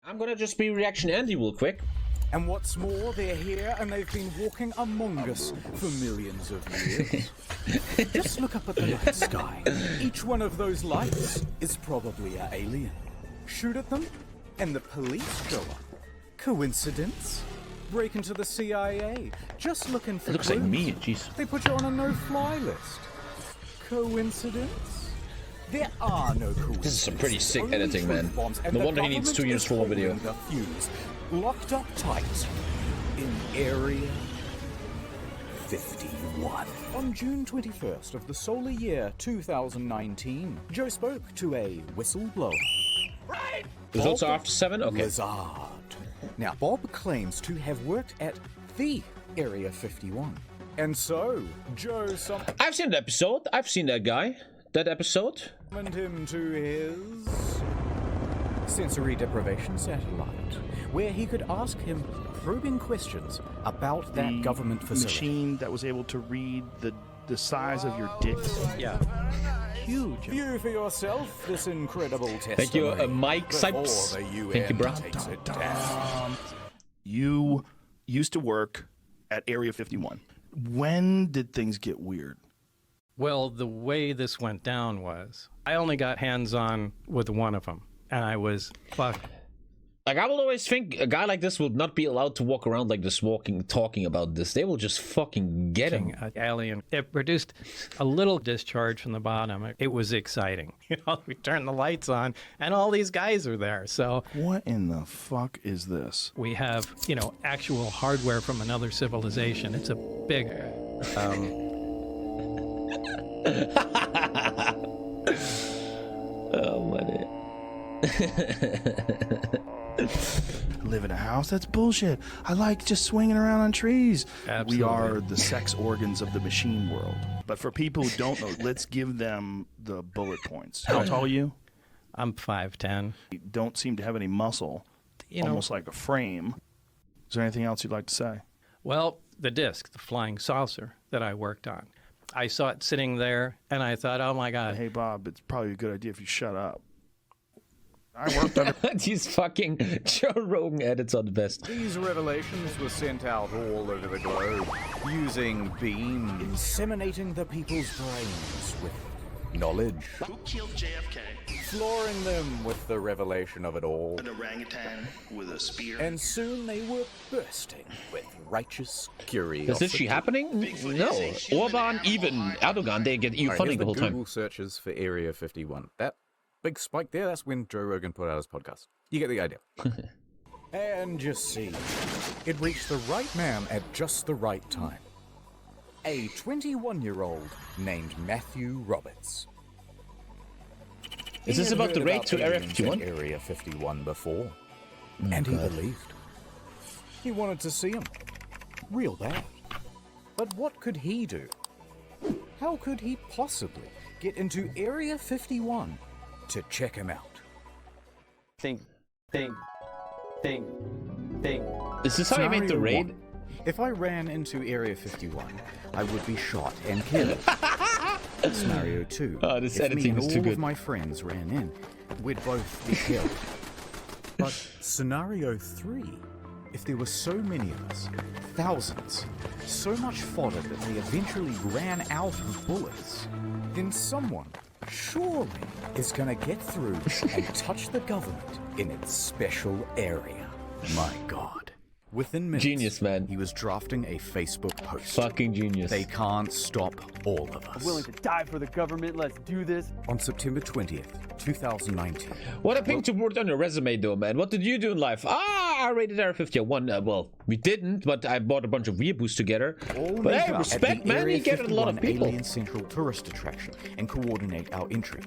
I'm gonna just be Reaction Andy real quick. And what's more, they're here and they've been walking among us for millions of years. Just look up at the night sky. Each one of those lights is probably an alien. Shoot at them, and the police show up. Coincidence? Break into the CIA, just looking for It looks clues. like me, jeez. They put you on a no-fly list. Coincidence? There are no coincidences. This is some pretty sick Only editing, man. truth bombs, and No the wonder he needs 2 government years is for one video. holding the fuse, locked up tight in Area 51. On June 21st of the solar year 2019, Joe spoke to a whistleblower. Right. Results are after 7? Okay. Blizzard. Now, Bob claims to have worked at the Area 51. And so, Joe I've seen the episode. I've seen that guy. That episode. summoned him to his sensory deprivation satellite, where he could ask him probing questions about that government facility. Machine that was able to read the size of your dicks. Yeah. Huge. View for yourself this incredible testimony. Thank you, Mike before Sipes. the UN Thank you, bro. takes it down. You used to work at Area 51. When did things get weird? Well, the way this went down was I only got hands-on with one of them, and I was fucked. Like, I will always think a guy like this will not be allowed to walk around like this, talking about this. They will just fucking get him. Alien. It produced a little discharge from the bottom. It was exciting. You know, we turned the lights on, and all these guys are there. So What in the fuck is this? we have, you know, actual hardware from another civilization. It's a big. Oh, money. Live in a house? That's bullshit. I like just swinging around on trees. Absolutely. We are the sex organs of the machine world. But for people who don't know, let's give them the bullet points. How tall are you? I'm 5'10". You don't seem to have any muscle. You know, Almost like a frame. Is there anything else you'd like to say? well, the disc, the flying saucer that I worked on. I saw it sitting there, and I thought, oh my God. Hey, Bob, it's probably a good idea if you shut up. I worked under... These fucking Joe Rogan edits are the best. These revelations were sent out all over the globe using beams, inseminating the people's brains with knowledge, Who killed JFK? flooring them with the revelation of it all. An orangutan with a spear. And soon they were bursting with righteous Is curiosity. this shit happening? No. Orban, even Erdogan, they get EU funding the whole time. Google searches for Area 51. That big spike there, that's when Joe Rogan put out his podcast. You get the idea. And you see, it reached the right man at just the right time. A 21-year-old named Matthew Roberts. Is this He had about the heard raid to Area aliens 51? in Area 51 before, and he believed. He wanted to see him. Real bad. But what could he do? How could he possibly get into Area 51 to check him out? Think. Is this how you made the Scenario raid? one. If I ran into Area 51, I would be shot and killed. Scenario 2. Oh, this if me editing and is all too good. of my friends ran in, we'd both be killed. But scenario 3. If there were so many of us, thousands, so much fodder that they eventually ran out of bullets, then someone, surely, is gonna get through and touch the government in its special area. My God. Within minutes, Genius, man. he was drafting a Facebook post. Fucking genius. They can't stop all of us. Willing to die for the government. Let's do this. On September 20th, 2019. What a thing to put on your resume, though, man. What did you do in life? I raided Area 51. Well, we didn't, but I bought a bunch of weeaboos together. But hey, respect, man. We get a lot of people. Alien Central tourist attraction and coordinate our entry.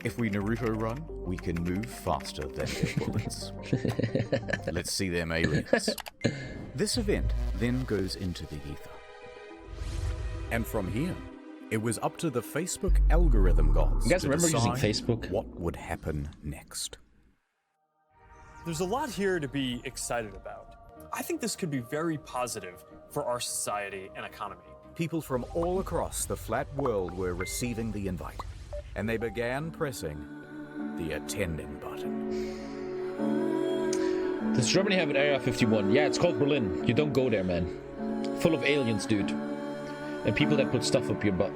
If we Naruto run, we can move faster than their bullets. Let's see them aliens. This event then goes into the ether. And from here, it was up to the Facebook algorithm gods You guys to remember using decide Facebook? what would happen next. There's a lot here to be excited about. I think this could be very positive for our society and economy. People from all across the flat world were receiving the invite, and they began pressing the attending button. Does Germany have an Area 51? Yeah, it's called Berlin. You don't go there, man. Full of aliens, dude. And people that put stuff up your butt.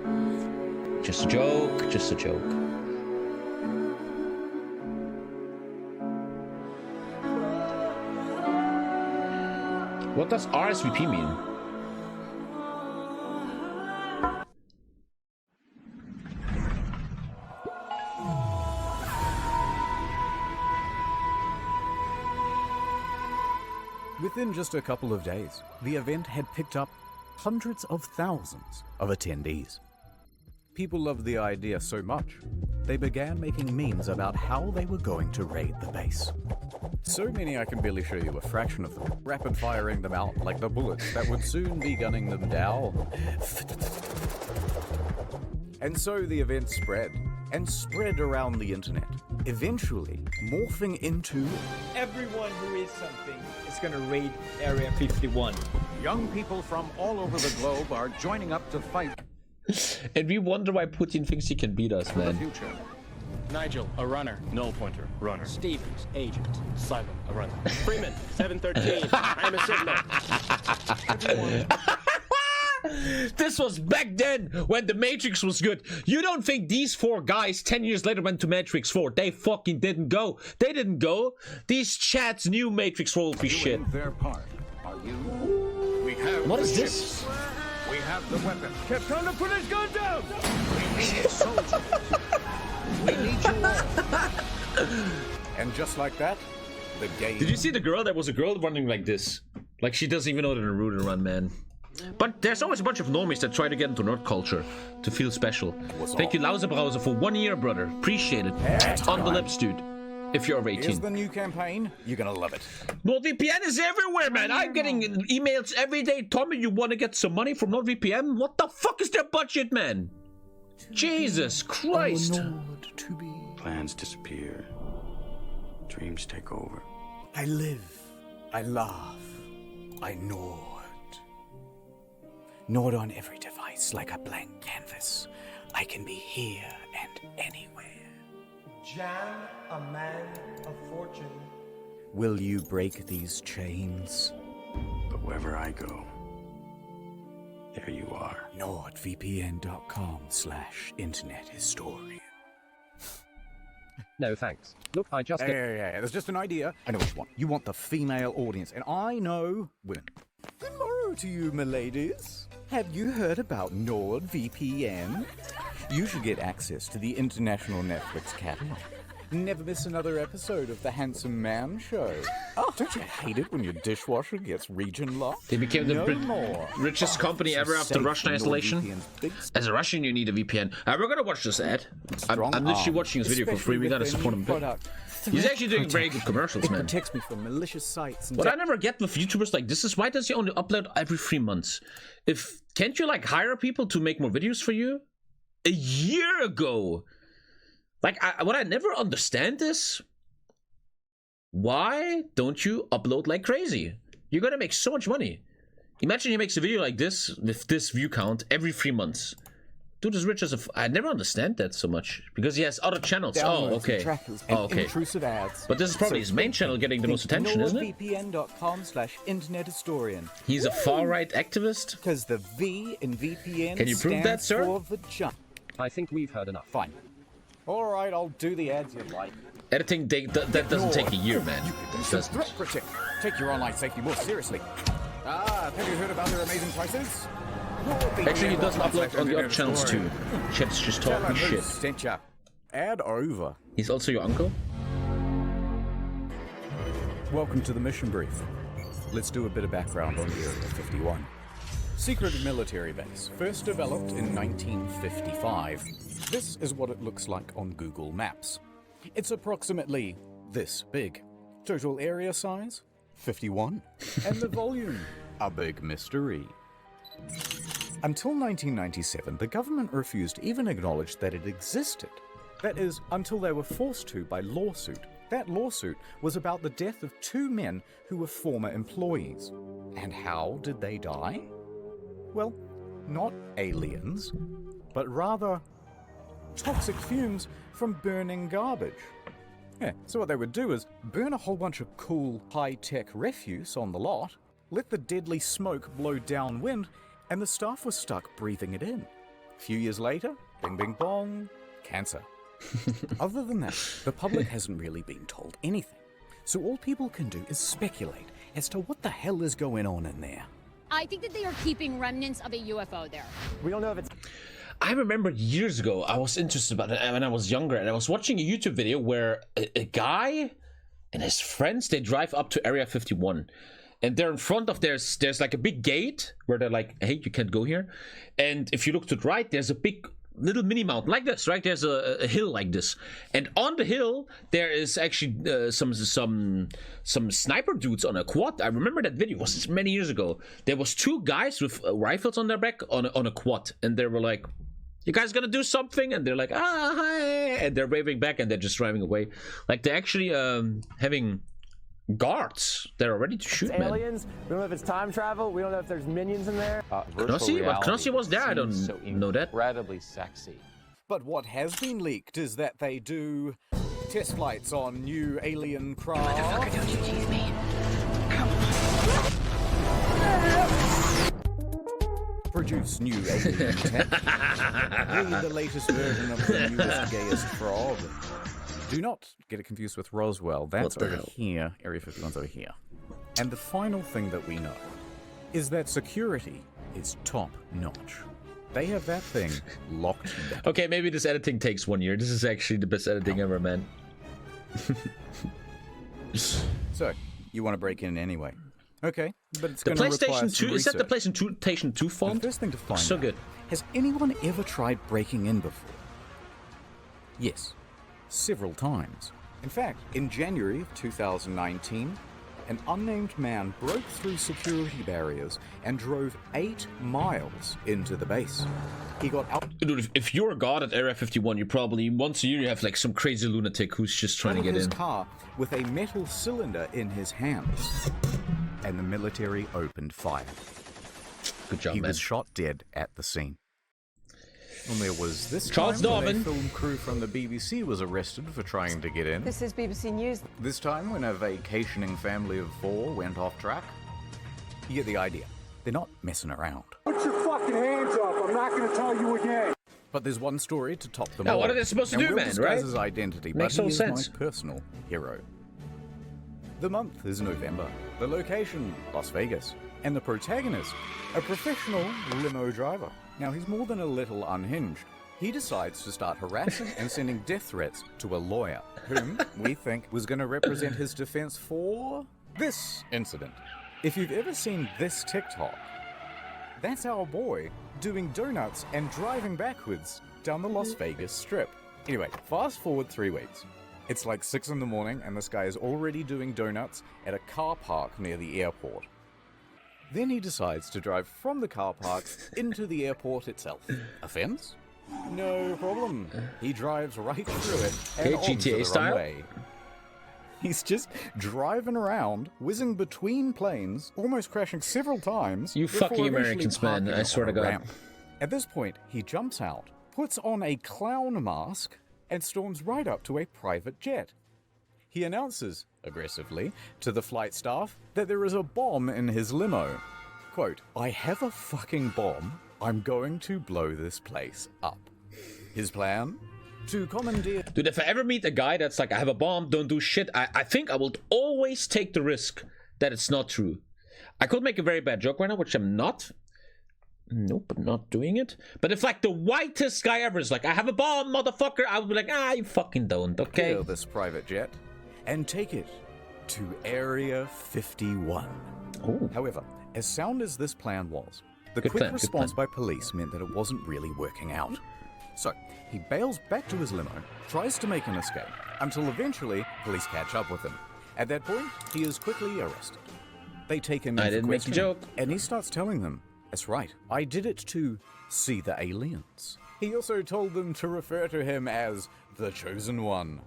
Just a joke, just a joke. What does RSVP mean? Within just a couple of days, the event had picked up hundreds of thousands of attendees. People loved the idea so much, they began making memes about how they were going to raid the base. So many I can barely show you a fraction of them, rapid firing them out like the bullets that would soon be gunning them down. And so the event spread, and spread around the internet, eventually morphing into Everyone who is something is gonna raid Area 51. young people from all over the globe are joining up to fight And we wonder why Putin thinks he can beat us, for the man. future. Nigel, a runner. Null pointer, runner. Stevens, agent. Silent, a runner. Freeman, 713. I'm a signal. This was back then when the Matrix was good. You don't think these 4 guys 10 years later went to Matrix 4? They fucking didn't go. They didn't go. These chats knew Matrix 4 would be shit. Their part, are you? We have What the is ships. this? We have the weapons. Time to put his gun down! We need soldiers. We need you all. And just like that, the game. Did you see the girl? There was a girl running like this. Like she doesn't even know the Naruto run, man. But there's always a bunch of normies that try to get into nerd culture to feel special. Thank you, Lausebrause, for 1 year, brother. Appreciate it. On the lips, dude. If you're over Here's 18. the new campaign. You're gonna love it. NordVPN is everywhere, man. I'm getting emails every day. Tommy, you want to get some money from NordVPN? What the fuck is their budget, man? Jesus Christ. Plans disappear. Dreams take over. I live. I laugh. I Nord. Nord on every device like a blank canvas. I can be here and anywhere. Jan, a man of fortune. Will you break these chains? But wherever I go, there you are. NordVPN.com/internet historian. No thanks. Look, I just... Yeah. There's just an idea. I know what you want. You want the female audience, and I know women. Good morrow to you, my ladies. Have you heard about NordVPN? You should get access to the international Netflix catalog. Never miss another episode of The Handsome Man Show. Oh, don't you hate it when your dishwasher gets region locked? They became the more. richest company ever after Russian isolation. As a Russian, you need a VPN. We're gonna watch this ad. I'm literally watching this video for free. We gotta support him a bit. He's actually doing very good commercials, man. It protects me from malicious sites. And what I never get with YouTubers like this is why does he only upload every 3 months? Can't you like hire people to make more videos for you? A year ago. Like, what I never understand is, why don't you upload like crazy? You're gonna make so much money. Imagine he makes a video like this, with this view count, every 3 months. Dude is rich as a... I never understand that so much. Because he has other channels. Oh, okay. Oh, okay. Intrusive ads. But this is probably his main channel getting the most attention, isn't it? NordVPN.com/internet historian. He's a far-right activist? Because the V in VPN Can you prove that, sir? for vagina. I think we've heard enough. Fine. All right, I'll do the ads you like. Editing, that doesn't take a year, man. It doesn't. Threat protect. Take your online safety more seriously. Have you heard about their amazing prices? Actually, he doesn't upload on the other channels too. Chat's just talking shit. Sent ya. Ad over. He's also your uncle? Welcome to the mission brief. Let's do a bit of background on Area 51. Secret military base, first developed in 1955. This is what it looks like on Google Maps. It's approximately this big. Total area size, 51. And the volume, a big mystery. Until 1997, the government refused to even acknowledge that it existed. That is, until they were forced to by lawsuit. That lawsuit was about the death of 2 men who were former employees. And how did they die? Well, not aliens, but rather toxic fumes from burning garbage. Yeah, so what they would do is burn a whole bunch of cool, high-tech refuse on the lot, let the deadly smoke blow downwind, and the staff was stuck breathing it in. A few years later, bing bing bong, cancer. Other than that, the public hasn't really been told anything. So all people can do is speculate as to what the hell is going on in there. I think that they are keeping remnants of a UFO there. We don't know if it's I remember years ago, I was interested about it when I was younger, and I was watching a YouTube video where a guy and his friends, they drive up to Area 51. And they're in front of, there's like a big gate where they're like, hey, you can't go here. And if you look to the right, there's a big little mini mountain like this, right? There's a hill like this. And on the hill, there is actually some sniper dudes on a quad. I remember that video, it was many years ago. There was two guys with rifles on their back on a quad. And they were like, you guys gonna do something? And they're like, ah, hi. And they're waving back and they're just driving away. Like they're actually having guards. They're ready to shoot, man. aliens. We don't know if it's time travel. We don't know if there's minions in there. Knossi was there. I don't know that. Incredibly sexy. But what has been leaked is that they do test flights on new alien craft. Motherfucker, don't you tease me. Produce new alien tech. Breed the latest version of the newest, gayest frog. Do not get it confused with Roswell. That's over here. Area 51's over here. And the final thing that we know is that security is top notch. They have that thing locked down. Okay, maybe this editing takes 1 year. This is actually the best editing ever, man. So, you want to break in anyway. Okay, but it's The going to require PlayStation 2, some is that the research. PlayStation 2 font? The first thing to find So out, good. has anyone ever tried breaking in before? Yes, several times. In fact, in January of 2019, an unnamed man broke through security barriers and drove 8 miles into the base. He got out Dude, if you're a god at Area 51, you probably, once a year, you have like some crazy lunatic who's just trying to of get his in. car with a metal cylinder in his hands, and the military opened fire. Good job, He man. was shot dead at the scene. And there was this Charles time when Darwin. a film crew from the BBC was arrested for trying to get in. This is BBC News. This time when a vacationing family of 4 went off track. You get the idea. They're not messing around. Put your fucking hands up. I'm not going to tell you again. But there's one story to top them Now, all. what are they supposed to And do, we'll man, disguise right? his identity, Makes but no he is sense. my personal hero. The month is November. The location, Las Vegas. And the protagonist, a professional limo driver. Now, he's more than a little unhinged. He decides to start harassing and sending death threats to a lawyer, whom we think was going to represent his defense for this incident. If you've ever seen this TikTok, that's our boy doing donuts and driving backwards down the Las Vegas Strip. Anyway, fast forward 3 weeks. It's like 6 in the morning and this guy is already doing donuts at a car park near the airport. Then he decides to drive from the car park into the airport itself. Offense? No problem. He drives right through it and Okay, onto GTA the style. runway. He's just driving around, whizzing between planes, almost crashing several times. You before fucking eventually Americans, man, parking I swear on to a God. ramp. At this point, he jumps out, puts on a clown mask, and storms right up to a private jet. He announces, aggressively, to the flight staff that there is a bomb in his limo. Quote, I have a fucking bomb. I'm going to blow this place up. His plan? To commandeer... Dude, if I ever meet a guy that's like, I have a bomb, don't do shit, I think I will always take the risk that it's not true. I could make a very bad joke right now, which I'm not. Nope, I'm not doing it. But if like the whitest guy ever is like, I have a bomb, motherfucker, I would be like, you fucking don't, okay? Kill this private jet and take it to Area 51. Ooh. However, as sound as this plan was, the Good quick plan, good response plan. by police meant that it wasn't really working out. So, he bails back to his limo, tries to make an escape, until eventually police catch up with him. At that point, he is quickly arrested. They take him in I for didn't make the questioning, joke. and he starts telling them, that's right, I did it to see the aliens. He also told them to refer to him as the Chosen One.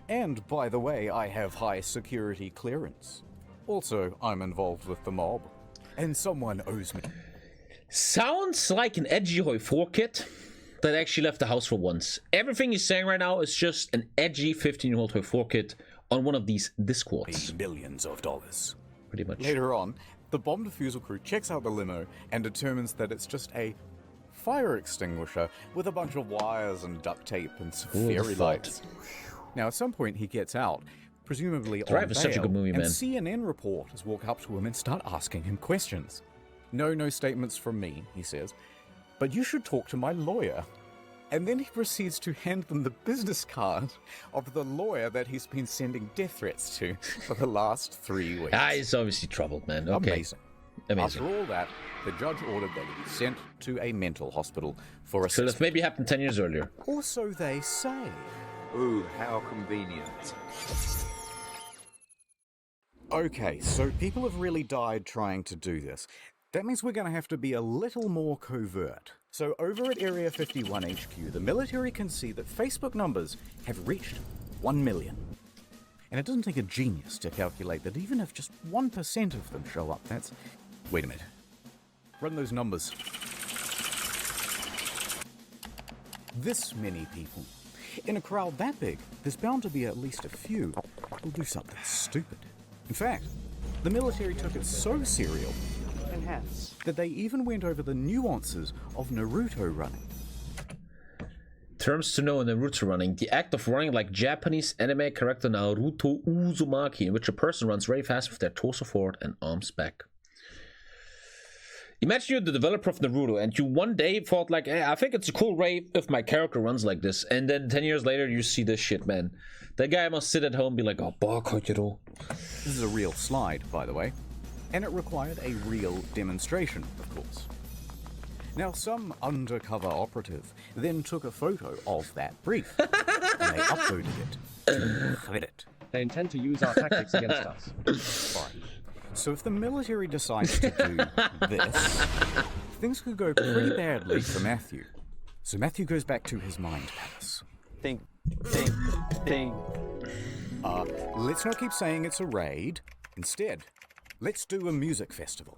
And, by the way, I have high security clearance. Also, I'm involved with the mob. And someone owes me. Sounds like an edgy Hoi 4 kit. that actually left the house for once. Everything he's saying right now is just an edgy 15-year-old toy 4 kid on one of these Discords. Millions of dollars. Pretty much. Later on, the bomb defusal crew checks out the limo and determines that it's just a fire extinguisher with a bunch of wires and duct tape and some fairy lights. Now, at some point, he gets out, presumably on Drive is such a bail, good movie, and man. CNN reporters walk up to him and start asking him questions. No statements from me, he says, but you should talk to my lawyer. And then he proceeds to hand them the business card of the lawyer that he's been sending death threats to for the last 3 weeks. He's obviously troubled, man. Okay. Amazing. Amazing. After all that, the judge ordered that he be sent to a mental hospital for So assessment. this maybe happened 10 years earlier. Or so they say. Ooh, how convenient. Okay, so people have really died trying to do this. That means we're going to have to be a little more covert. So over at Area 51 HQ, the military can see that Facebook numbers have reached 1 million. And it doesn't take a genius to calculate that even if just 1% of them show up, that's... Wait a minute. Run those numbers. This many people. In a crowd that big, there's bound to be at least a few who'll do something stupid. In fact, the military took it so serial that they even went over the nuances of Naruto running. Terms to know in Naruto running: the act of running like Japanese anime character Naruto Uzumaki, in which a person runs very fast with their torso forward and arms back. Imagine you're the developer of Naruto and you one day thought like, hey, I think it's a cool way if my character runs like this, and then 10 years later you see this shit, man. That guy must sit at home and be like, oh, bakojiro. This is a real slide, by the way, and it required a real demonstration, of course. Now, some undercover operative then took a photo of that brief, and they uploaded it to Reddit. They intend to use our tactics against us. Fine. So if the military decides to do this, things could go pretty badly for Matthew. So Matthew goes back to his mind palace. Think. Let's not keep saying it's a raid. Instead, let's do a music festival.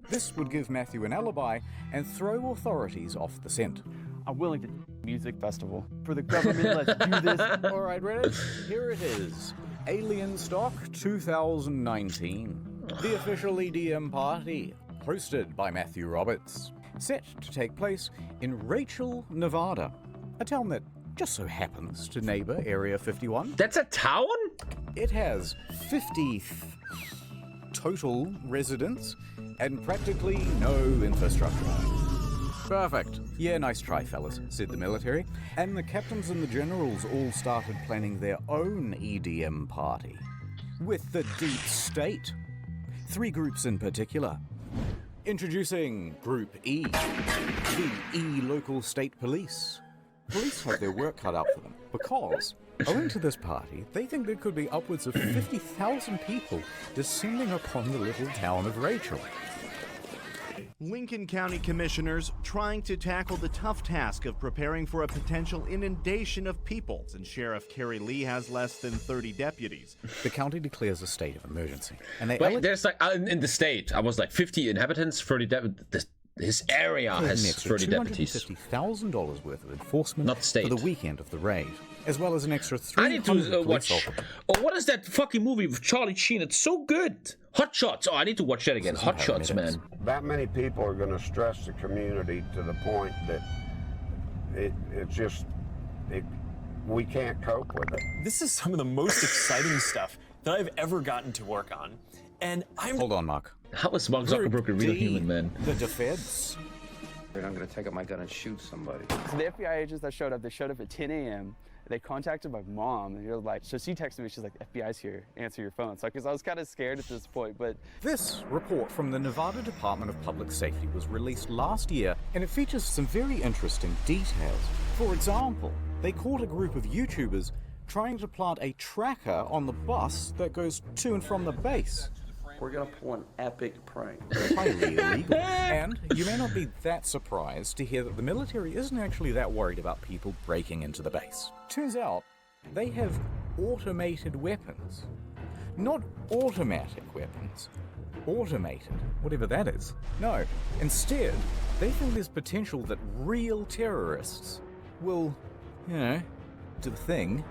This would give Matthew an alibi and throw authorities off the scent. I'm willing to music festival for the government. Let's do this. All right, Reddit, here it is. Alien Stock 2019. The official EDM party, hosted by Matthew Roberts. Set to take place in Rachel, Nevada, a town that just so happens to neighbor Area 51. That's a town? It has 50 total residents and practically no infrastructure. Perfect. Yeah, nice try, fellas, said the military. And the captains and the generals all started planning their own EDM party. With the deep state. 3 groups in particular. Introducing Group E, the E local state police. Police have their work cut out for them because, owing to this party, they think there could be upwards of 50,000 people descending upon the little town of Rachel. Lincoln County commissioners trying to tackle the tough task of preparing for a potential inundation of people, and Sheriff Kerry Lee has less than 30 deputies. The county declares a state of emergency, and they there's like in the state, I was like 50 inhabitants, 30 deputies. His area has 30 deputies. $250,000 worth of enforcement Not state. for the weekend of the raid, as well as an extra I need 300 to watch. police officers. Oh, what is that fucking movie with Charlie Sheen? It's so good. Hot Shots. Oh, I need to watch that again. Hot Shots, man. That many people are going to stress the community to the point that we can't cope with it. This is some of the most exciting stuff that I've ever gotten to work on. And I'm... Hold on, Mark. How is Mark Zuckerberg a real human, man? The defense. I'm going to take out my gun and shoot somebody. So the FBI agents that showed up, they showed up at 10 a.m. They contacted my mom, and you're like, so she texted me, she's like, FBI's here, answer your phone. So, because I was kind of scared at this point, but... This report from the Nevada Department of Public Safety was released last year, and it features some very interesting details. For example, they caught a group of YouTubers trying to plant a tracker on the bus that goes to and from the base. We're going to pull an epic prank. Highly illegal. And you may not be that surprised to hear that the military isn't actually that worried about people breaking into the base. Turns out, they have automated weapons. Not automatic weapons. Automated, whatever that is. No, instead, they think there's potential that real terrorists will, do the thing,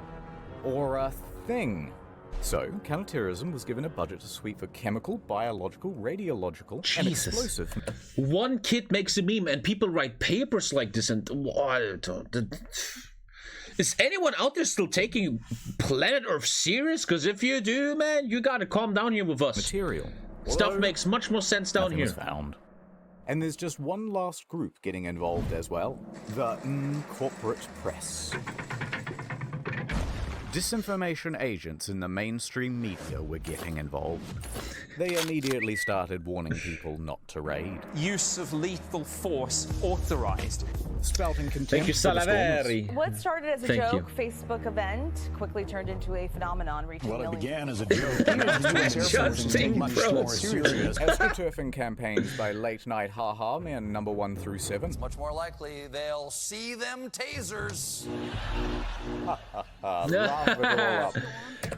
or a thing. So, counterterrorism was given a budget to sweep for chemical, biological, radiological, and explosive. One kid makes a meme and people write papers like this and is anyone out there still taking planet Earth serious? Because if you do, man, you gotta calm down here with us. Material. Stuff makes much more sense down here. Was found. And there's just one last group getting involved as well. The corporate press. Disinformation agents in the mainstream media were getting involved. They immediately started warning people not to raid. Use of lethal force authorized. Spouting contempt. Thank you, Salaveri. What started as a joke Facebook event quickly turned into a phenomenon reaching millions. Well, it began as a joke. Astroturfing campaigns by Late Night Haha man number 1 through 7. It's much more likely they'll see them tasers.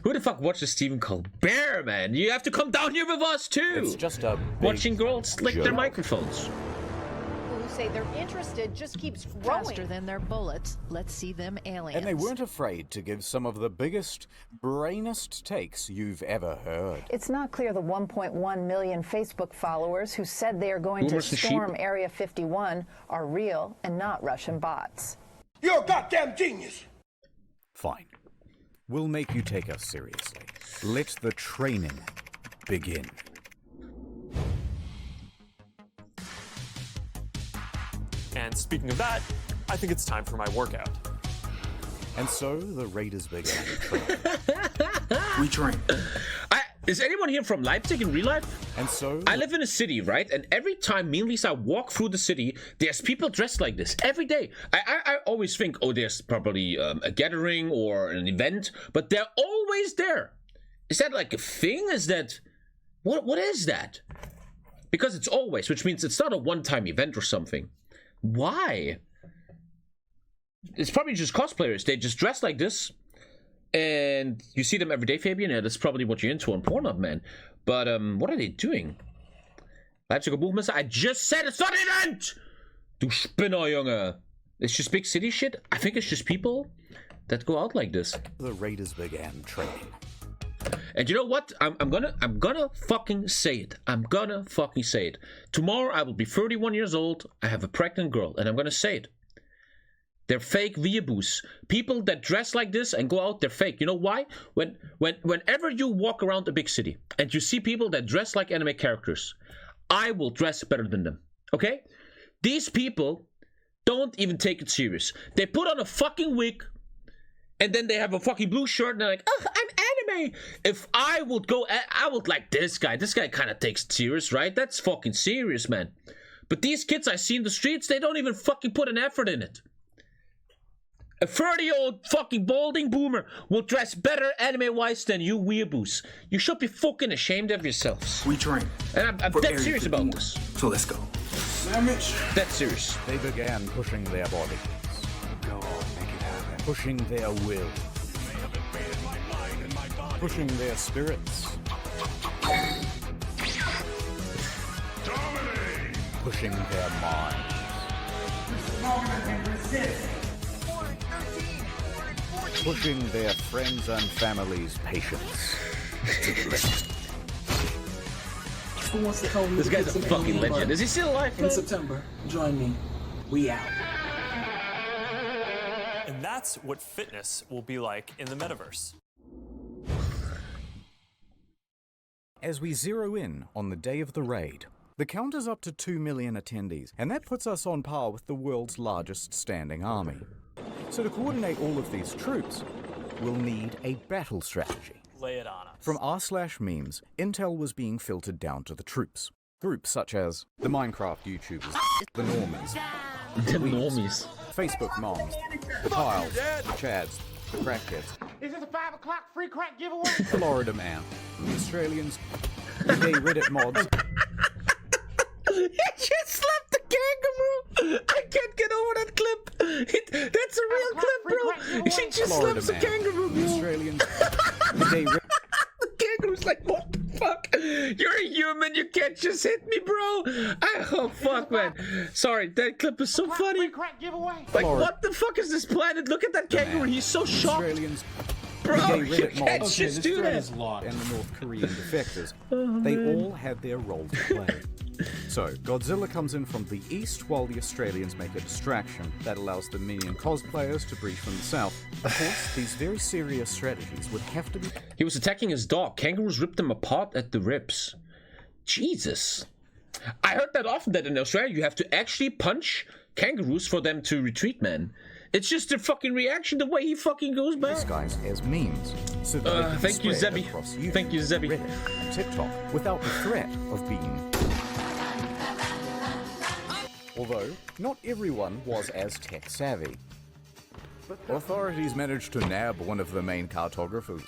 Who the fuck watches Stephen Colbert, man? You have to come down here with us too. It's just a watching girls lick their microphones. Who say they're interested just keeps growing. Faster than their bullets. Let's see them aliens. And they weren't afraid to give some of the biggest, brainest takes you've ever heard. It's not clear the 1.1 million Facebook followers who said they are going to storm Area 51 are real and not Russian bots. You're a goddamn genius! Fine. We'll make you take us seriously. Let the training begin. And speaking of that, I think it's time for my workout. And so the Raiders began training. We train. Is anyone here from Leipzig in real life? And so I live in a city, right? And every time me and Lisa walk through the city, there's people dressed like this every day. I always think, oh, there's probably a gathering or an event, but they're always there. Is that like a thing? Is that what is that? Because it's always, which means it's not a one-time event or something. Why? It's probably just cosplayers. They just dress like this. And you see them every day, Fabian. Yeah, that's probably what you're into on Pornhub, man. But what are they doing? Leipziger Buchmesse? I just said it's not an event! Du Spinner, Junge. It's just big city shit. I think it's just people that go out like this. The Raiders began training. And you know what? I'm gonna fucking say it. I'm gonna fucking say it. Tomorrow I will be 31 years old. I have a pregnant girl, and I'm gonna say it. They're fake weeaboos. People that dress like this and go out, they're fake. You know why? Whenever you walk around a big city and you see people that dress like anime characters, I will dress better than them. Okay? These people don't even take it serious. They put on a fucking wig and then they have a fucking blue shirt and they're like, oh, I'm anime. If I would go, I would like this guy. This guy kind of takes it serious, right? That's fucking serious, man. But these kids I see in the streets, they don't even fucking put an effort in it. A 30-year-old fucking balding boomer will dress better anime-wise than you weeaboos. You should be fucking ashamed of yourselves. We train. And I'm dead serious about this. So let's go. Damage. Dead serious. They began pushing their bodies. Go on, make it happen. Pushing their will. Pushing their spirits. Dominate! Pushing their minds. Pushing their friends and family's patience to the limit. Who wants to help me? This guy's a fucking legend. Is he still alive, man? In September, join me. We out. And that's what fitness will be like in the metaverse. As we zero in on the day of the raid, the count is up to 2 million attendees, and that puts us on par with the world's largest standing army. So to coordinate all of these troops, we'll need a battle strategy. Lay it on us. From r/memes, intel was being filtered down to the troops. Groups such as the Minecraft YouTubers, the Normies, the Normies, Facebook moms, the Piles, the Chads, the Crackheads, Is this a 5 o'clock free crack giveaway? the Florida Man, the Australians, the gay Reddit mods. He just slapped the kangaroo! I can't get over that clip! That's a real clip, bro! She just Florida slaps the kangaroo, the bro! Australians, the gay The kangaroo's like, what the fuck? You're a human. You can't just hit me, bro. Oh, fuck, man. Sorry, that clip is so funny. Like, what the fuck is this planet? Look at that kangaroo. He's so shocked. Australians, Bro, the you Reddit can't mods, just do that. and the North Korean defectors, they all had their role to play. So, Godzilla comes in from the east while the Australians make a distraction that allows the Minion cosplayers to breach from the south. Of course, these very serious strategies would have to be... He was attacking his dog. Kangaroos ripped him apart at the ribs. Jesus. I heard that often, that in Australia you have to actually punch kangaroos for them to retreat, man. It's just the fucking reaction, the way he fucking goes back. Disguised as memes. So that thank you, Zebby. Thank you, Zebby. Reddit and TikTok without the threat of being... Although, not everyone was as tech-savvy. Authorities managed to nab one of the main cartographers,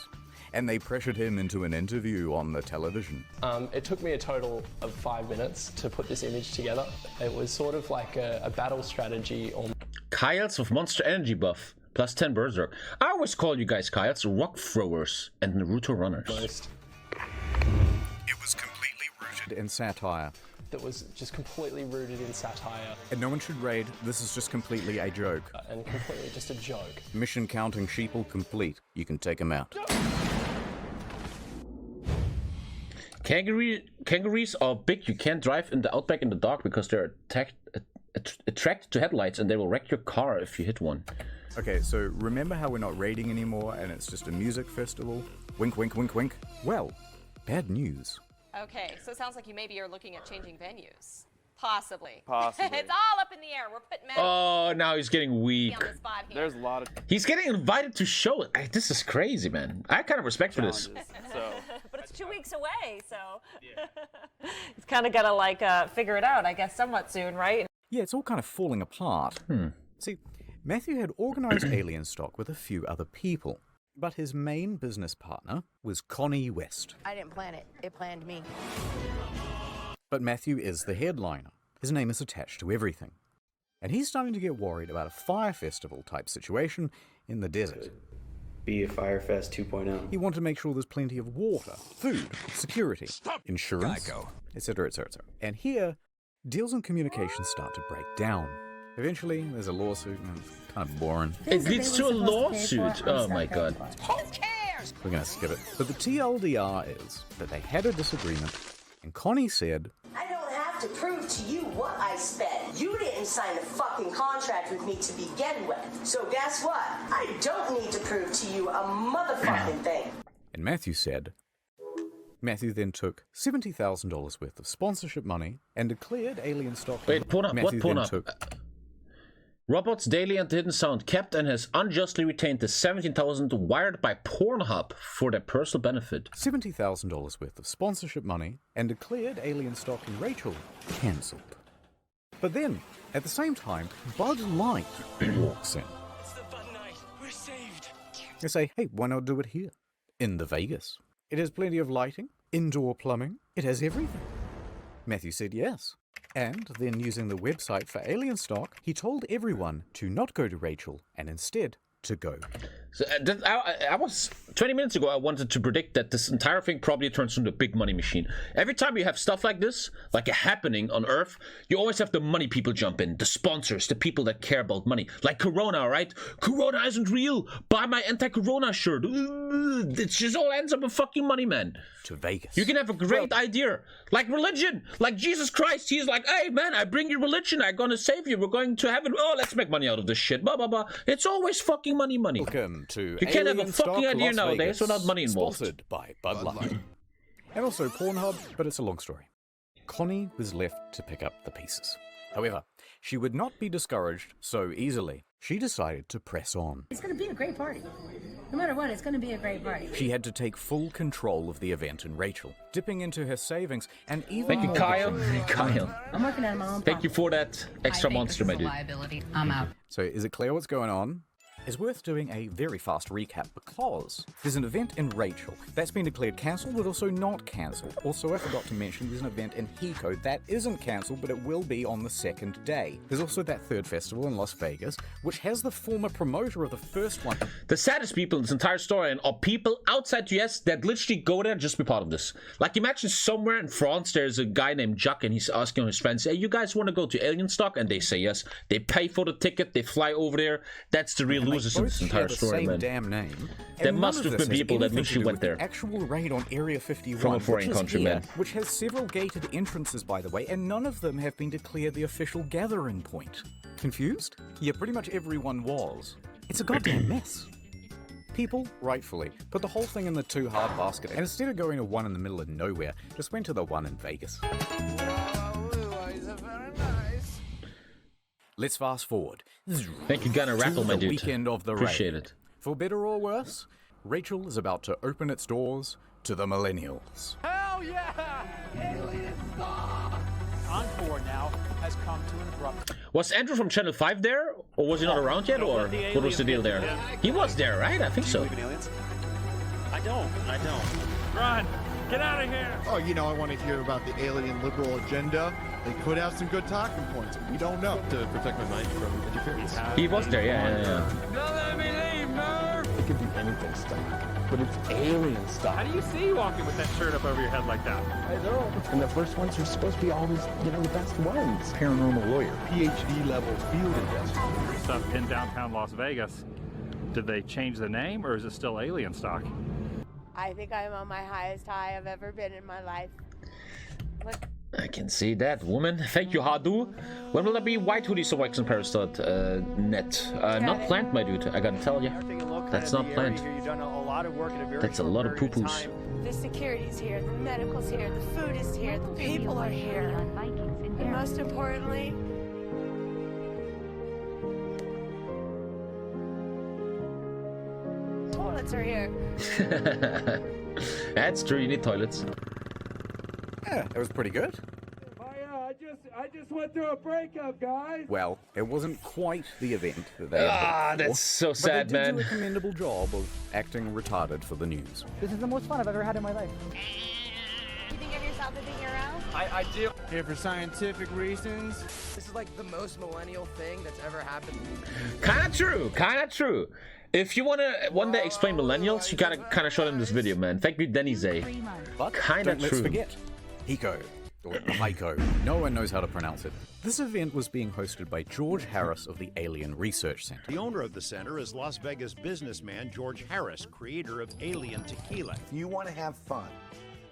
and they pressured him into an interview on the television. It took me a total of 5 minutes to put this image together. It was sort of like a battle strategy. Kyles of Monster Energy buff, plus 10 Berserk. I always call you guys Kyles rock throwers and Naruto runners. It was completely rooted in satire. That was just completely rooted in satire. And no one should raid, this is just completely a joke. And completely just a joke. Mission counting sheeple complete. You can take him out. Kangaroos are big. You can't drive in the outback in the dark because they're attracted to headlights and they will wreck your car if you hit one. Okay, so remember how we're not raiding anymore and it's just a music festival? Wink, wink, wink, wink. Well, bad news. Okay, so it sounds like you maybe are looking at changing venues. Possibly. Possibly. It's all up in the air. We're putting men Oh, now he's getting weak. on the spot here. There's a lot of He's getting invited to show it. This is crazy, man. I kind of respect for this. So. But it's 2 weeks away, so he's kind of got to like figure it out, I guess, somewhat soon, right? Yeah, it's all kind of falling apart. See, Matthew had organized alien stock with a few other people, but his main business partner was Connie West. I didn't plan it. It planned me. But Matthew is the headliner. His name is attached to everything. And he's starting to get worried about a fire festival type situation in the desert. Be a Firefest 2.0. He wanted to make sure there's plenty of water, food, security, insurance, etc., etc. And here, deals and communications start to break down. Eventually, there's a lawsuit, and it's kind of boring. It leads to a lawsuit. Oh my god. Who cares? We're going to skip it. But the TLDR is that they had a disagreement, and Connie said, I don't have to prove to you what I spent. You didn't sign a fucking contract with me to begin with. So guess what? I don't need to prove to you a motherfucking thing. And Matthew said, Matthew then took $70,000 worth of sponsorship money and declared alien stock. Wait, pull up. Matthew What pull then up? took Robots Daily and the Hidden Sound kept and has unjustly retained the $17,000 wired by Pornhub for their personal benefit. $70,000 worth of sponsorship money and declared alien stock in Rachel cancelled. But then, at the same time, Bud Light walks in. It's the fun night. We're saved. They say, hey, why not do it here? In the Vegas. It has plenty of lighting, indoor plumbing, it has everything. Matthew said yes. And then using the website for alien stock, he told everyone to not go to Rachel and instead to go. So I was 20 minutes ago. I wanted to predict that this entire thing probably turns into a big money machine. Every time you have stuff like this, like a happening on Earth, you always have the money people jump in, the sponsors, the people that care about money, like Corona, right? Corona isn't real. Buy my anti-Corona shirt. It just all ends up in fucking money, man. To Vegas. You can have a great idea, like religion, like Jesus Christ. He's like, hey man, I bring you religion. I'm gonna save you. We're going to heaven. Oh, let's make money out of this shit. Blah blah blah. It's always fucking money. Welcome to You can't have a Alien fucking Stock idea Las nowadays Vegas, without money involved. Sponsored by Bud Light. And also Pornhub, but it's a long story. Connie was left to pick up the pieces. However, she would not be discouraged so easily. She decided to press on. It's going to be a great party. No matter what, it's going to be a great party. She had to take full control of the event in Rachel, dipping into her savings and even Thank you, more Kyle. than- Kyle. I'm working out of my own Thank you for that extra monster, my dude. I'm out. So is it clear what's going on? is worth doing a very fast recap because there's an event in Rachel that's been declared cancelled but also not cancelled. Also, I forgot to mention there's an event in Hiko that isn't cancelled but it will be on the second day. There's also that third festival in Las Vegas, which has the former promoter of the first one. The saddest people in this entire story are people outside the US that literally go there just to be part of this. Like, imagine somewhere in France there's a guy named Jack and he's asking his friends, hey, you guys want to go to Alien Stock? And they say yes. They pay for the ticket, they fly over there. That's the real losers in this entire story, man. Damn name. There must have been people that literally went there. Actual raid on Area 51 from a foreign country, man. Which has several gated entrances, by the way, and none of them have been declared the official gathering point. Confused? Yeah, pretty much everyone was. It's a goddamn mess. People, rightfully, put the whole thing in the too hard basket, and instead of going to one in the middle of nowhere, just went to the one in Vegas. Let's fast forward. Thank you, Gunner Raffle, my dude. Weekend of the Appreciate raid. it. For better or worse, Rachel is about to open its doors to the millennials. Hell yeah! Alien Stock! Encore now has come to an abrupt... Was Andrew from Channel 5 there? Or was he not around yet? Or what was the deal there? He was there, right? I think so. I don't. Run! Get out of here! Oh, you know, I want to hear about the alien liberal agenda. They could have some good talking points. We don't know. To protect my mind from interference. He was there, yeah. Don't let me leave, Murph! It could be anything stock, but it's alien stock. How do you see you walking with that shirt up over your head like that? I know. And the first ones are supposed to be always, the best ones. Paranormal lawyer, PhD level field investigator. Stuff in downtown Las Vegas. Did they change the name, or is it still alien stock? I think I'm on my highest high I've ever been in my life. Look. I can see that, woman. Thank you, Hadu. When will there be white hoodies or wax and Peristot net? Not planned, my dude. I gotta tell you. That's not planned. That's a lot of poo-poos. The security's here, the medical's here, the food is here, the people are here. And most importantly, toilets are here. That's true, you need toilets. Yeah, it was pretty good. Oh yeah, I just went through a breakup, guys. Well, it wasn't quite the event that they had hoped for, that's so sad, but they did man. do a commendable job of acting retarded for the news. This is the most fun I've ever had in my life. You think of yourself as a hero? I do. Here for scientific reasons. This is like the most millennial thing that's ever happened. Kinda true. If you wanna one day explain millennials, you gotta kinda show them this video, man. Thank you, Denny Zay. But Kinda let's true. forget Hiko, or Hiko. No one knows how to pronounce it. This event was being hosted by George Harris of the Alien Research Center. The owner of the center is Las Vegas businessman George Harris, creator of Alien Tequila. If you want to have fun,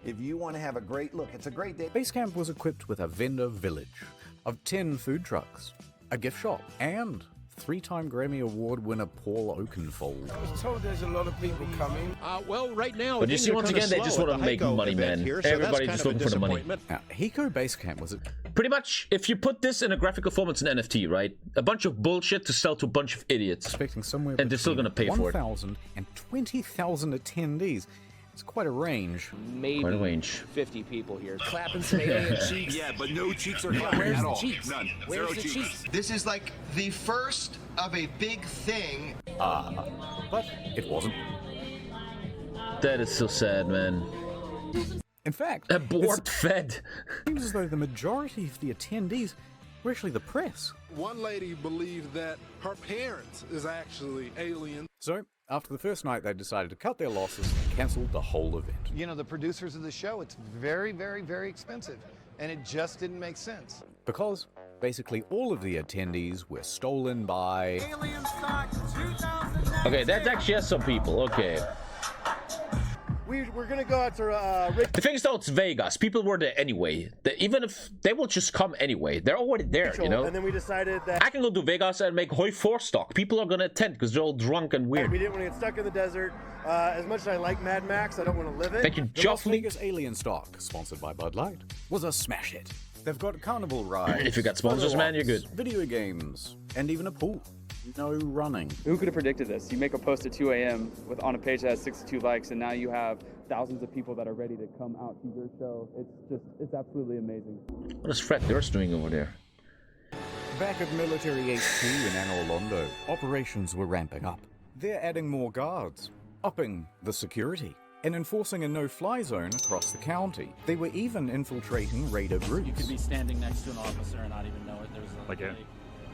if you want to have a great look, it's a great day. Base camp was equipped with a vendor village of 10 food trucks, a gift shop, and 3-time Grammy Award winner Paul Oakenfold. I was told there's a lot of people coming. Well, right now, But you see, once again, they just want to make money, man. Everybody just looking for the money. Now, Hiko Base Camp was pretty much, if you put this in a graphical form, it's an NFT, right? A bunch of bullshit to sell to a bunch of idiots. Expecting somewhere and they're still going to pay for it. 1,000 and 20,000 attendees. It's quite a range. Maybe quite a range. 50 people here. Clapping some alien cheeks. Yeah, but no cheeks are clapping Where's at the all. cheeks? None. Where's Zero the cheeks. This is like the first of a big thing. But it wasn't. That is so sad, man. In fact, abort fed. It seems as though the majority of the attendees were actually the press. One lady believed that her parents is actually alien. So, after the first night, they decided to cut their losses and cancelled the whole event. You know, the producers of the show, it's very, very, very expensive. And it just didn't make sense. Because basically all of the attendees were stolen by... Okay, that actually has some people. Okay. We're gonna go out to The thing is, though, it's Vegas. People were there anyway. Even if they will just come anyway, they're already there, you know. And then we decided that I can go to Vegas and make Hoi 4 stock. People are gonna attend because they're all drunk and weird. we didn't want to get stuck in the desert. As much as I like Mad Max, I don't want to live it. Thank you, The Las Joffley. Vegas Alien Stock, sponsored by Bud Light, was a smash hit. They've got carnival rides. If you got sponsors, photo man, you're ops, good. Video games, and even a pool. No running. Who could have predicted this? You make a post at 2 a.m. on a page that has 62 likes, and now you have thousands of people that are ready to come out to your show. It's absolutely amazing. What is Fred Durst doing over there? Back at military HQ in Anor Londo, operations were ramping up. They're adding more guards, upping the security, and enforcing a no-fly zone across the county. They were even infiltrating raider groups. You could be standing next to an officer and not even know it. There's a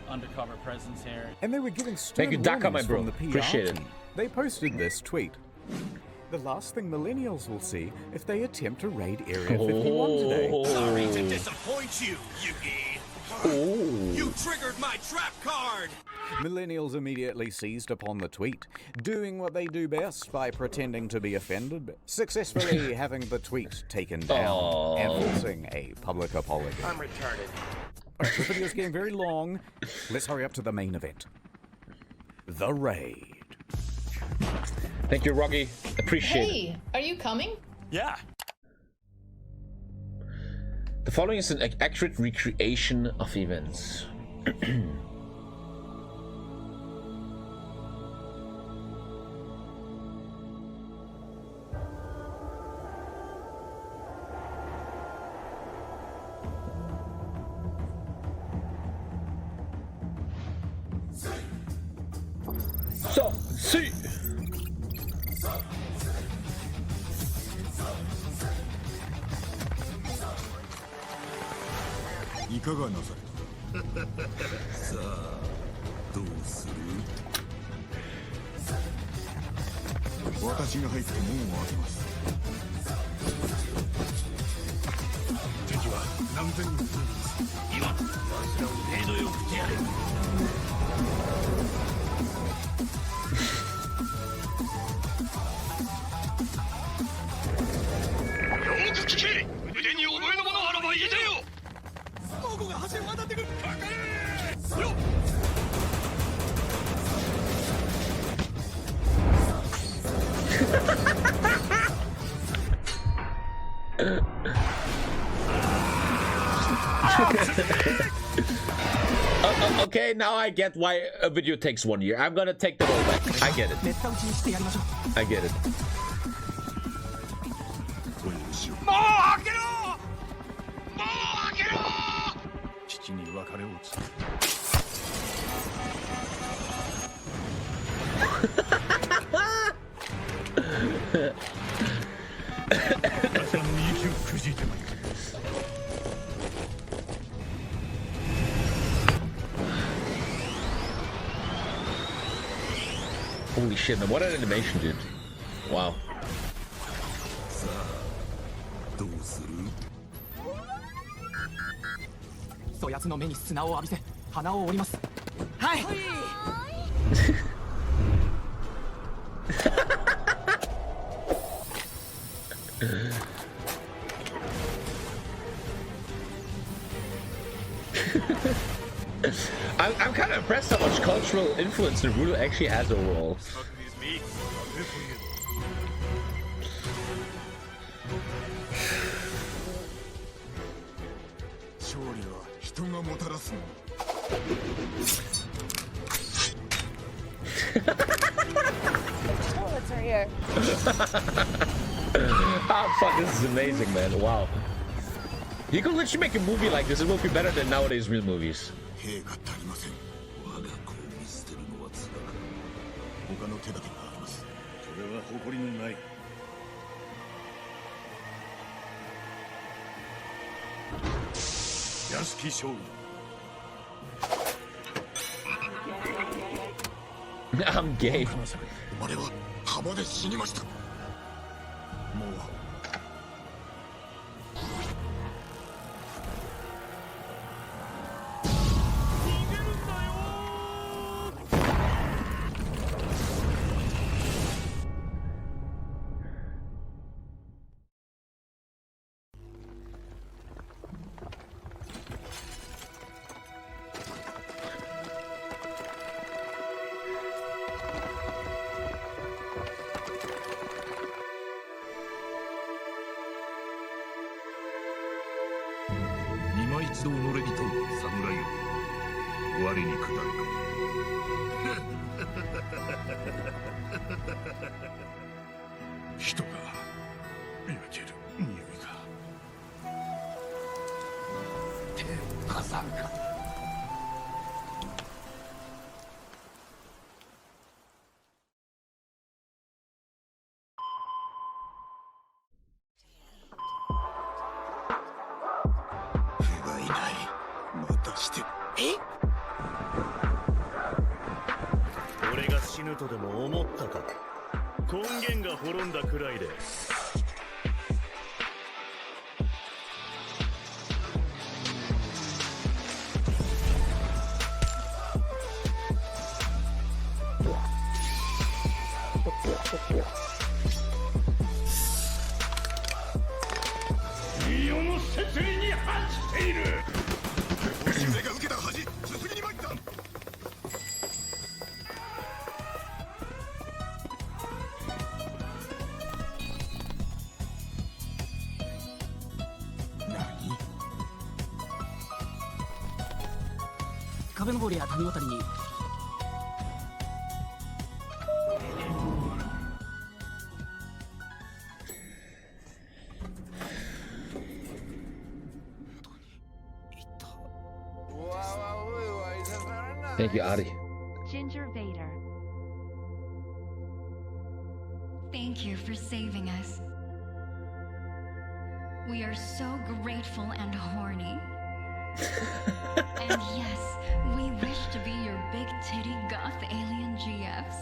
undercover presence here. And they were giving stern Thank you, Daka, my warnings bro. from the PR Appreciate it. team. They posted this tweet. The last thing millennials will see if they attempt to raid Area 51 today. Sorry to disappoint you, Yugi. You triggered my trap card. Millennials immediately seized upon the tweet, doing what they do best by pretending to be offended, successfully having the tweet taken down and forcing a public apology. I'm retarded. Alright, the video's getting very long. Let's hurry up to the main event. The raid. Thank you, Roggy. Appreciate it. Hey, are you coming? Yeah. The following is an accurate recreation of events. So, see. いかがなされたさあどうする私が入って門を開けます敵は何千人もいます今わしらを程度よくしてやれよく聞け腕に覚えのものあらば言えてよ Okay, now I get why a video takes 1 year. I'm gonna take the roll back. I get it. I get it. Holy shit, man, what an animation, dude. Wow. そやつの目に砂を浴びせ鼻を折りますはい I'm kind of impressed how much cultural influence Naruto actually has overall. Toilets are here. Ah, fuck, this is amazing, man. Wow. You could literally make a movie like this. It will be better than nowadays real movies. 他の手立てがあります。それは誇りのない。屋敷将軍。I'm gay. 生まれは浜で死にました。もう。今一度己に問う侍よ我に下るか人が焼ける匂いが手を貸さんか俺が死ぬとでも思ったか。根源が滅んだくらいで。世の説理に反している。俺が受けた恥、すすぎに参った。壁登りや谷渡りに。Thank you, Ari. Ginger Vader. Thank you for saving us. We are so grateful and horny. And yes, we wish to be your big titty goth alien GFs.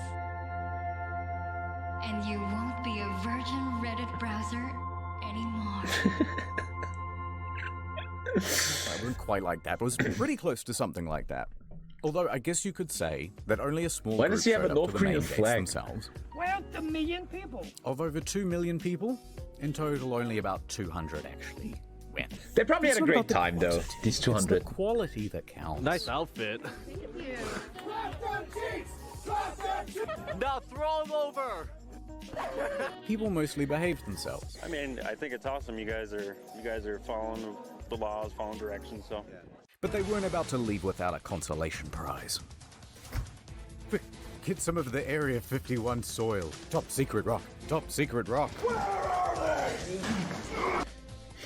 And you won't be a virgin Reddit browser anymore. I wouldn't quite like that, but it was pretty close to something like that. Although I guess you could say that only a small Why group does he have showed a up to North the Korean main gates flag? themselves. Where the million people? Of over 2 million people, in total only about 200 actually went. They probably It's had a not great about the time though. quantity, These it's 200. the quality that counts. Nice outfit. Now throw him over. People mostly behaved themselves. I mean, I think it's awesome. You guys are following the laws, following directions. So. But they weren't about to leave without a consolation prize. Get some of the Area 51 soil. Top secret rock. Top secret rock.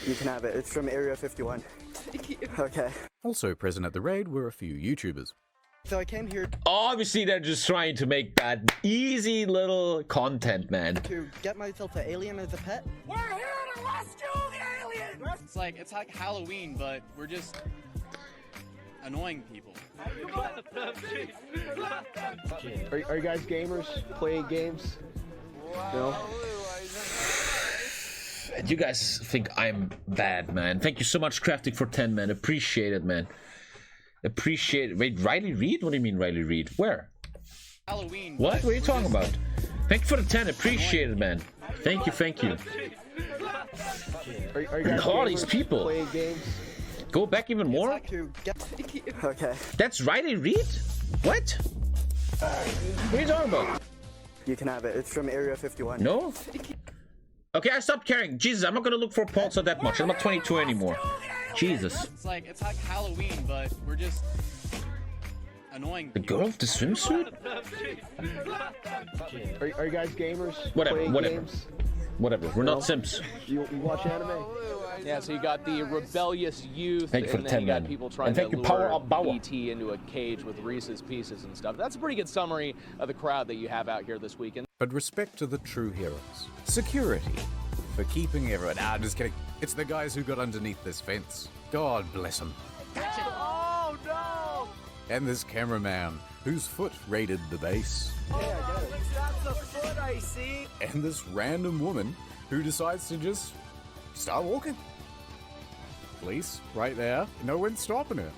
You can have it. It's from Area 51. Thank you. Okay. Also present at the raid were a few YouTubers. So I came here Obviously, they're just trying to make that easy little content, man. to get myself an alien as a pet. We're here to rescue the alien! It's like Halloween, but we're just annoying people. Are you guys gamers? Playing games? No? You guys think I'm bad, man. Thank you so much, Crafting, for 10, man. Appreciate it, man. Appreciate it. Wait, Riley Reed? What do you mean, Riley Reed? Where? Halloween. What? What are you talking about? Thank you for the 10. Appreciate it, man. Thank you, thank you. Are you guys All these gamers? people. Playing games? Go back even more? Okay. That's Riley Reed? What? What are you talking about? You can have it. It's from Area 51. No? Okay, I stopped caring. Jesus, I'm not gonna look for Pulsar that much. I'm not 22 anymore. Jesus. It's like Halloween, but we're just annoying The girl with the swimsuit? Are you guys gamers? Whatever, Playing whatever. Games? Whatever. We're not simps. You watch anime? Yeah, so you got the rebellious youth, Thank you for and the then 10, you got man. people trying And thank to you, Power lure Up Bauer. E.T. into a cage with Reese's Pieces and stuff. That's a pretty good summary of the crowd that you have out here this weekend. But respect to the true heroes. Security. For keeping everyone. Ah, just kidding. It's the guys who got underneath this fence. God bless them. Oh no! And this cameraman, whose foot raided the base. That's a foot I see. And this random woman who decides to just start walking. Police, right there. No one's stopping her.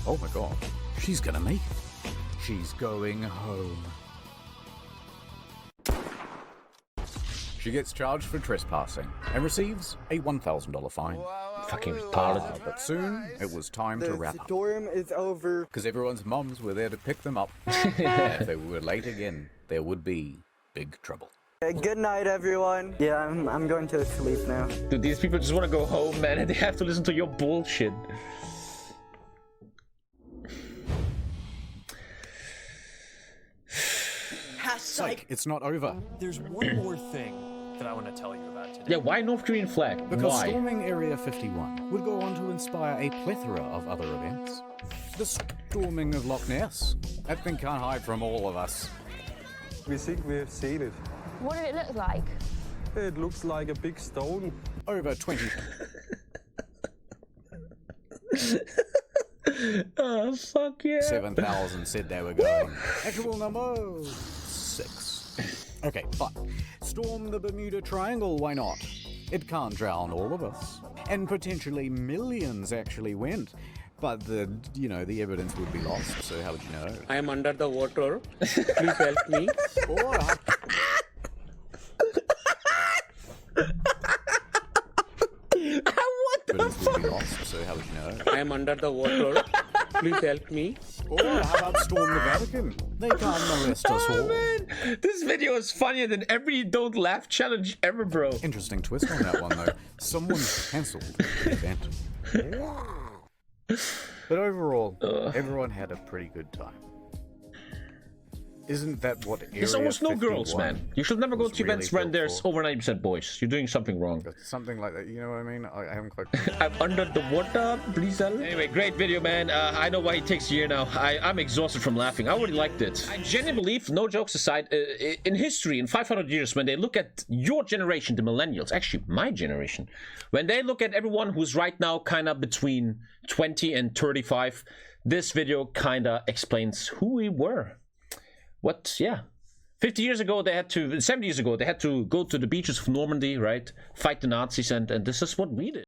Oh my god. She's gonna make it. She's going home. She gets charged for trespassing and receives a $1,000 fine. Fucking retarded. But soon, it was time to wrap The up. storm is over. Because everyone's mums were there to pick them up. And if they were late again, there would be big trouble. Good night, everyone. Yeah, I'm going to sleep now. Dude, these people just want to go home, man, and they have to listen to your bullshit. Psych, it's not over. There's one more thing that I want to tell you about today. Yeah, why North Korean flag? Because Why? storming Area 51 would go on to inspire a plethora of other events. The storming of Loch Ness. That thing can't hide from all of us. We think we have seen it. What did it look like? It looks like a big stone. Over 20. Oh, fuck yeah. 7,000 said they were going. Actual number 6. Okay, but storm the Bermuda Triangle, why not? It can't drown all of us. And potentially millions actually went. But the evidence would be lost, so how would you know? I am under the water. Please help me. Evidence would be lost, so how would you know? I am under the water. Please help me. Or how about storm the Vatican? They can't molest us all. Man, this video is funnier than every Don't Laugh challenge ever, bro. Interesting twist on that one, though. Someone cancelled the event. But overall, everyone had a pretty good time. Isn't that what Area There's almost no 51 girls, man. You should never go to events when built there's for? over 90% boys. You're doing something wrong. Something like that, you know what I mean? I haven't quite... I'm under the water, please. Anyway, great video, man. I know why it takes a year now. I'm exhausted from laughing. I already liked it. I genuinely believe, no jokes aside, in history, in 500 years, when they look at your generation, the millennials, actually my generation, when they look at everyone who's right now kind of between 20 and 35, this video kind of explains who we were. 50 years ago, 70 years ago, they had to go to the beaches of Normandy, right? Fight the Nazis, and this is what we did.